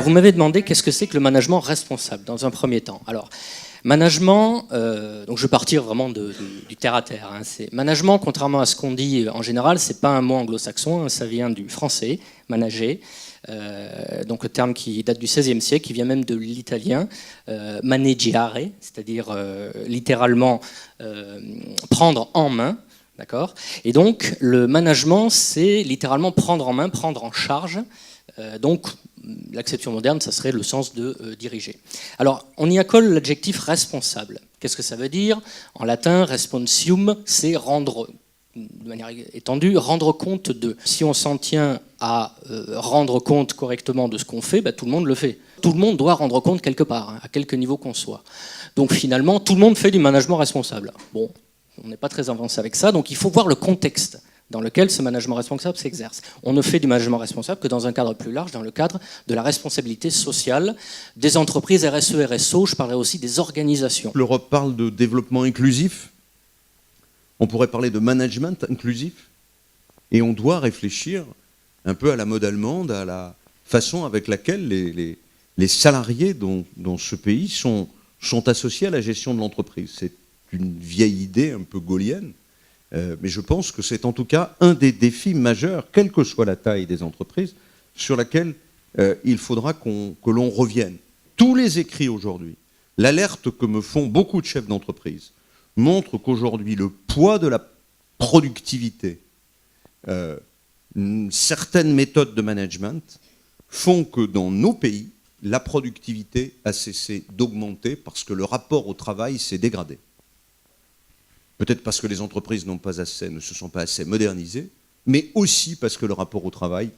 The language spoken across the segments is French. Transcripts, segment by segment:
vous m'avez demandé qu'est-ce que c'est que le management responsable, dans un premier temps. Alors, management, donc je vais partir vraiment du terre à terre. Hein. Management, contrairement à ce qu'on dit en général, c'est pas un mot anglo-saxon, hein, ça vient du français, manager. Donc le terme qui date du XVIe siècle, qui vient même de l'italien maneggiare, c'est-à-dire littéralement prendre en main. D'accord ? Et donc, le management, c'est littéralement prendre en main, prendre en charge. Donc, l'acception moderne, ça serait le sens de diriger. Alors, on y accole l'adjectif responsable. Qu'est-ce que ça veut dire ? En latin, responsium, c'est rendre, de manière étendue, rendre compte de. Si on s'en tient à rendre compte correctement de ce qu'on fait, tout le monde le fait. Tout le monde doit rendre compte quelque part, hein, à quelque niveau qu'on soit. Donc, finalement, tout le monde fait du management responsable. Bon. On n'est pas très avancé avec ça, donc il faut voir le contexte dans lequel ce management responsable s'exerce. On ne fait du management responsable que dans un cadre plus large, dans le cadre de la responsabilité sociale des entreprises RSE, RSO, je parlerai aussi des organisations. L'Europe parle de développement inclusif, on pourrait parler de management inclusif, et on doit réfléchir un peu à la mode allemande, à la façon avec laquelle les salariés dans ce pays sont associés à la gestion de l'entreprise. C'est une vieille idée un peu gaulienne, mais je pense que c'est en tout cas un des défis majeurs, quelle que soit la taille des entreprises, sur laquelle il faudra que l'on revienne. Tous les écrits aujourd'hui, l'alerte que me font beaucoup de chefs d'entreprise, montrent qu'aujourd'hui le poids de la productivité, certaines méthodes de management font que dans nos pays, la productivité a cessé d'augmenter parce que le rapport au travail s'est dégradé. Peut-être parce que les entreprises ne se sont pas assez modernisées, mais aussi parce que le rapport au travail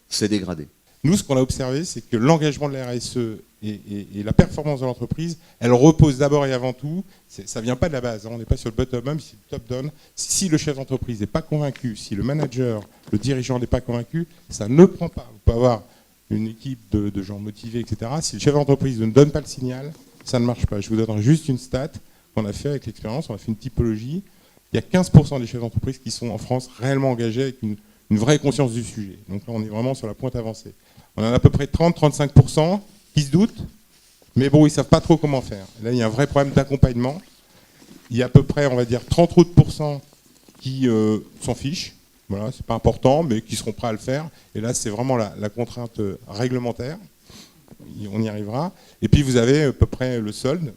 s'est dégradé. Nous, ce qu'on a observé, c'est que l'engagement de la RSE et la performance de l'entreprise, elle repose d'abord et avant tout, ça ne vient pas de la base, hein, on n'est pas sur le bottom-up, c'est le top-down. Si le chef d'entreprise n'est pas convaincu, si le manager, le dirigeant n'est pas convaincu, ça ne prend pas. Vous pouvez avoir une équipe de gens motivés, etc. Si le chef d'entreprise ne donne pas le signal, ça ne marche pas. Je vous donnerai juste une stat qu'on a fait avec l'expérience, on a fait une typologie. Il y a 15% des chefs d'entreprise qui sont en France réellement engagés avec une vraie conscience du sujet. Donc là, on est vraiment sur la pointe avancée. On en a à peu près 30-35% qui se doutent, mais bon, ils ne savent pas trop comment faire. Là, il y a un vrai problème d'accompagnement. Il y a à peu près, on va dire, 30 autres % qui s'en fichent. Voilà, c'est pas important, mais qui seront prêts à le faire. Et là, c'est vraiment la contrainte réglementaire. On y arrivera. Et puis, vous avez à peu près le solde.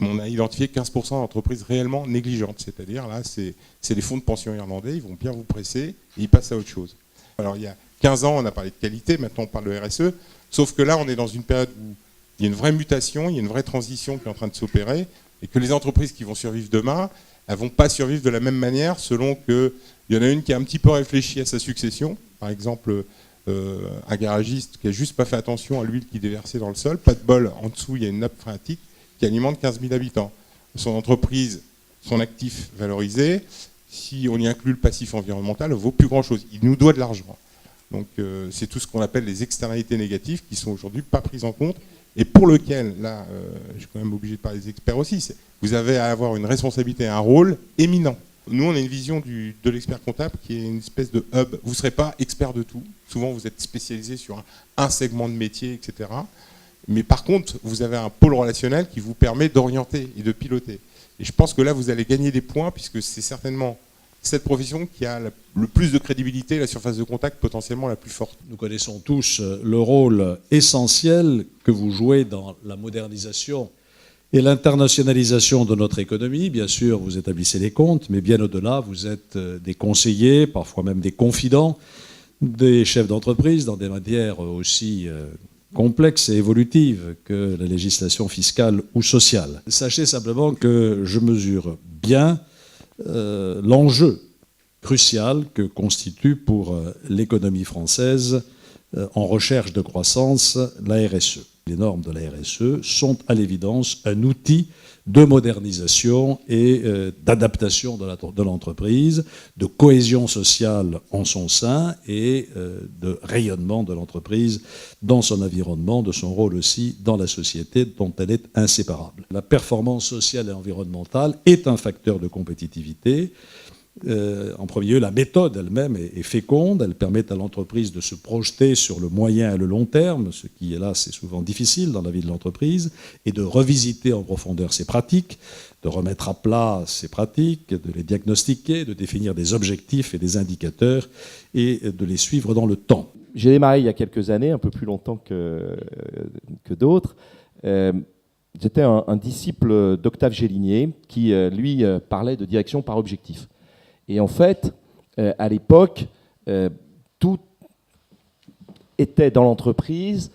On a identifié 15% d'entreprises réellement négligentes. C'est-à-dire, là, c'est les fonds de pension irlandais. Ils vont bien vous presser et ils passent à autre chose. Alors, il y a 15 ans, on a parlé de qualité. Maintenant, on parle de RSE. Sauf que là, on est dans une période où il y a une vraie mutation, il y a une vraie transition qui est en train de s'opérer. Et que les entreprises qui vont survivre demain, elles ne vont pas survivre de la même manière selon qu'il y en a une qui a un petit peu réfléchi à sa succession. Par exemple, un garagiste qui n'a juste pas fait attention à l'huile qui déversait dans le sol. Pas de bol, en dessous, il y a une nappe phréatique qui alimente 15 000 habitants. Son entreprise, son actif valorisé, si on y inclut le passif environnemental, ne vaut plus grand-chose. Il nous doit de l'argent. Donc c'est tout ce qu'on appelle les externalités négatives qui sont aujourd'hui pas prises en compte et pour lequel, là, je suis quand même obligé de parler des experts aussi, vous avez à avoir une responsabilité, un rôle éminent. Nous, on a une vision de l'expert comptable qui est une espèce de hub. Vous ne serez pas expert de tout. Souvent, vous êtes spécialisé sur un segment de métier, etc. Mais par contre, vous avez un pôle relationnel qui vous permet d'orienter et de piloter. Et je pense que là, vous allez gagner des points, puisque c'est certainement cette profession qui a le plus de crédibilité, la surface de contact potentiellement la plus forte. Nous connaissons tous le rôle essentiel que vous jouez dans la modernisation et l'internationalisation de notre économie. Bien sûr, vous établissez les comptes, mais bien au-delà, vous êtes des conseillers, parfois même des confidents, des chefs d'entreprise dans des matières aussi complexes et évolutives que la législation fiscale ou sociale. Sachez simplement que je mesure bien l'enjeu crucial que constitue pour l'économie française en recherche de croissance la RSE. Les normes de la RSE sont à l'évidence un outil de modernisation et d'adaptation de l'entreprise, de cohésion sociale en son sein et de rayonnement de l'entreprise dans son environnement, de son rôle aussi dans la société dont elle est inséparable. La performance sociale et environnementale est un facteur de compétitivité En premier lieu, la méthode elle-même est féconde, elle permet à l'entreprise de se projeter sur le moyen et le long terme, ce qui, hélas, est souvent difficile dans la vie de l'entreprise, et de revisiter en profondeur ses pratiques, de remettre à plat ses pratiques, de les diagnostiquer, de définir des objectifs et des indicateurs, et de les suivre dans le temps. J'ai démarré il y a quelques années, un peu plus longtemps que d'autres. J'étais un disciple d'Octave Gélinier qui, lui, parlait de direction par objectif. Et en fait, à l'époque, tout était dans l'entreprise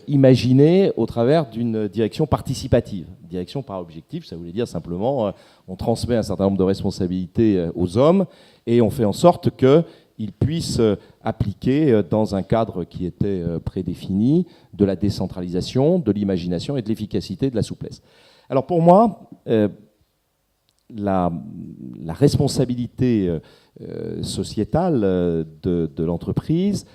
imaginé au travers d'une direction participative. Direction par objectif, ça voulait dire simplement on transmet un certain nombre de responsabilités aux hommes et on fait en sorte qu'ils puissent appliquer dans un cadre qui était prédéfini de la décentralisation, de l'imagination et de l'efficacité, de la souplesse. Alors pour moi, la responsabilité sociétale de l'entreprise,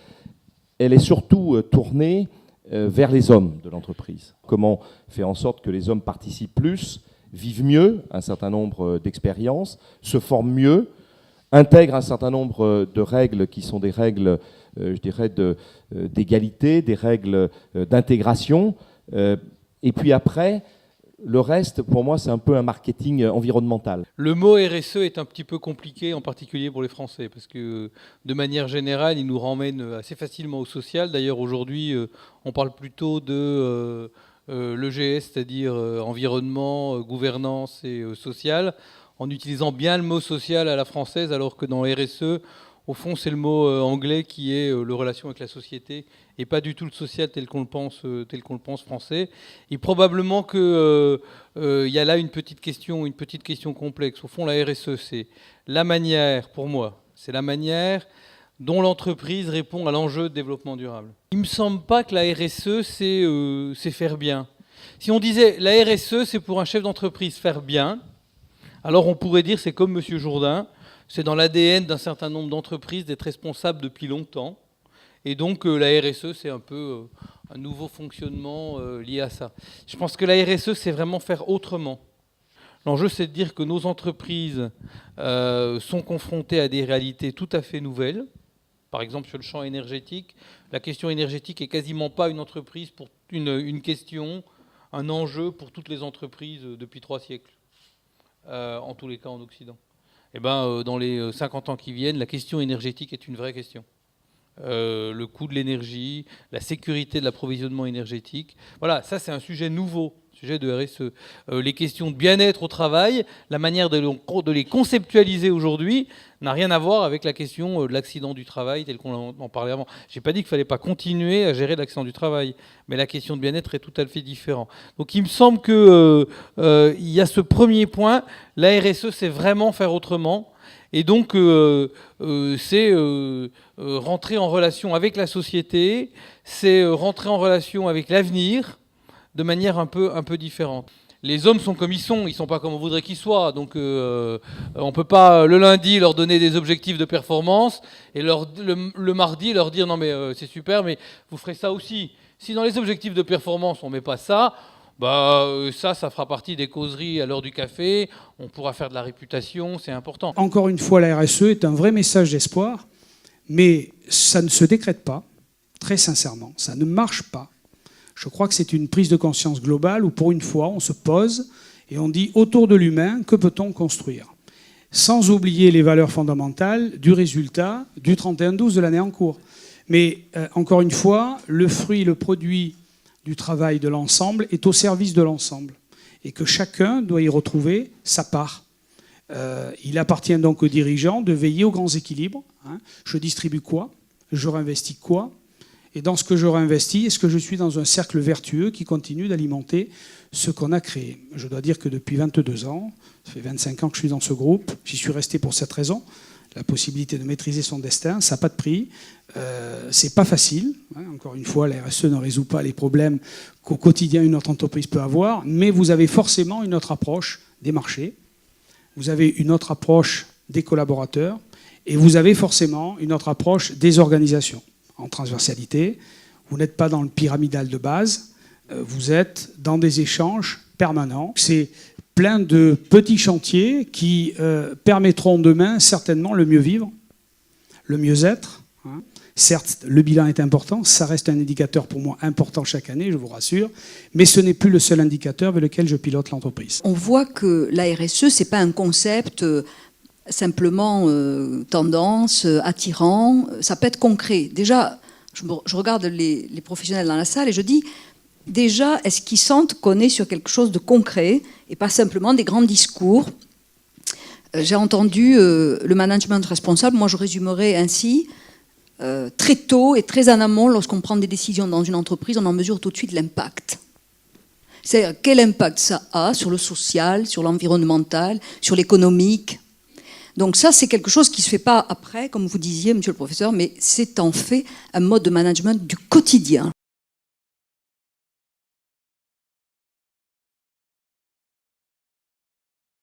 elle est surtout tournée vers les hommes de l'entreprise. Comment faire en sorte que les hommes participent plus, vivent mieux un certain nombre d'expériences, se forment mieux, intègrent un certain nombre de règles qui sont des règles, je dirais, d'égalité, des règles d'intégration. Et puis après, le reste, pour moi, c'est un peu un marketing environnemental. Le mot RSE est un petit peu compliqué, en particulier pour les Français, parce que de manière générale, il nous ramène assez facilement au social. D'ailleurs, aujourd'hui, on parle plutôt de l'EGS, c'est-à-dire environnement, gouvernance et social, en utilisant bien le mot social à la française, alors que dans RSE, au fond, c'est le mot anglais qui est le relation avec la société et pas du tout le social tel qu'on le pense français. Et probablement que y a là une petite question complexe. Au fond, la RSE, c'est la manière, pour moi, c'est la manière dont l'entreprise répond à l'enjeu de développement durable. Il ne me semble pas que la RSE, c'est faire bien. Si on disait la RSE, c'est pour un chef d'entreprise faire bien, alors on pourrait dire c'est comme M. Jourdain. C'est dans l'ADN d'un certain nombre d'entreprises d'être responsable depuis longtemps. Et donc la RSE, c'est un peu un nouveau fonctionnement lié à ça. Je pense que la RSE, c'est vraiment faire autrement. L'enjeu, c'est de dire que nos entreprises sont confrontées à des réalités tout à fait nouvelles. Par exemple, sur le champ énergétique, la question énergétique n'est quasiment pas une entreprise pour une question, un enjeu pour toutes les entreprises depuis 3 siècles, en tous les cas en Occident. Eh ben, dans les 50 ans qui viennent, la question énergétique est une vraie question. Le coût de l'énergie, la sécurité de l'approvisionnement énergétique, voilà, ça c'est un sujet nouveau, sujet de RSE. Les questions de bien-être au travail, la manière de les conceptualiser aujourd'hui n'a rien à voir avec la question de l'accident du travail tel qu'on en parlait avant. Je n'ai pas dit qu'il ne fallait pas continuer à gérer l'accident du travail, mais la question de bien-être est tout à fait différente. Donc il me semble qu'il y a ce premier point, la RSE c'est vraiment faire autrement, et donc c'est rentrer en relation avec la société, c'est rentrer en relation avec l'avenir, de manière un peu différente. Les hommes sont comme ils sont pas comme on voudrait qu'ils soient. Donc on ne peut pas le lundi leur donner des objectifs de performance et le mardi leur dire non mais c'est super mais vous ferez ça aussi. Si dans les objectifs de performance on ne met pas ça, ça fera partie des causeries à l'heure du café, on pourra faire de la réputation, c'est important. Encore une fois, la RSE est un vrai message d'espoir, mais ça ne se décrète pas, très sincèrement, ça ne marche pas. Je crois que c'est une prise de conscience globale où, pour une fois, on se pose et on dit, autour de l'humain, que peut-on construire ? Sans oublier les valeurs fondamentales du résultat du 31-12 de l'année en cours. Mais, encore une fois, le fruit, le produit du travail de l'ensemble est au service de l'ensemble. Et que chacun doit y retrouver sa part. Il appartient donc aux dirigeants de veiller aux grands équilibres. Je distribue quoi ? Je réinvestis quoi ? Et dans ce que je réinvestis, est-ce que je suis dans un cercle vertueux qui continue d'alimenter ce qu'on a créé ? Je dois dire que depuis 22 ans, ça fait 25 ans que je suis dans ce groupe, j'y suis resté pour cette raison, la possibilité de maîtriser son destin, ça n'a pas de prix, c'est pas facile. Encore une fois, la RSE ne résout pas les problèmes qu'au quotidien une autre entreprise peut avoir, mais vous avez forcément une autre approche des marchés, vous avez une autre approche des collaborateurs, et vous avez forcément une autre approche des organisations. En transversalité, vous n'êtes pas dans le pyramidal de base, vous êtes dans des échanges permanents. C'est plein de petits chantiers qui permettront demain certainement le mieux vivre, le mieux-être. Hein. Certes, le bilan est important, ça reste un indicateur pour moi important chaque année, je vous rassure, mais ce n'est plus le seul indicateur avec lequel je pilote l'entreprise. On voit que la RSE, ce n'est pas un concept simplement tendance, attirant, ça peut être concret. Déjà, je regarde les professionnels dans la salle et je dis, déjà, est-ce qu'ils sentent qu'on est sur quelque chose de concret et pas simplement des grands discours? J'ai entendu le management responsable, moi je résumerais ainsi, très tôt et très en amont, lorsqu'on prend des décisions dans une entreprise, on en mesure tout de suite l'impact. C'est-à-dire quel impact ça a sur le social, sur l'environnemental, sur l'économique. Donc ça, c'est quelque chose qui ne se fait pas après, comme vous disiez, monsieur le professeur, mais c'est en fait un mode de management du quotidien.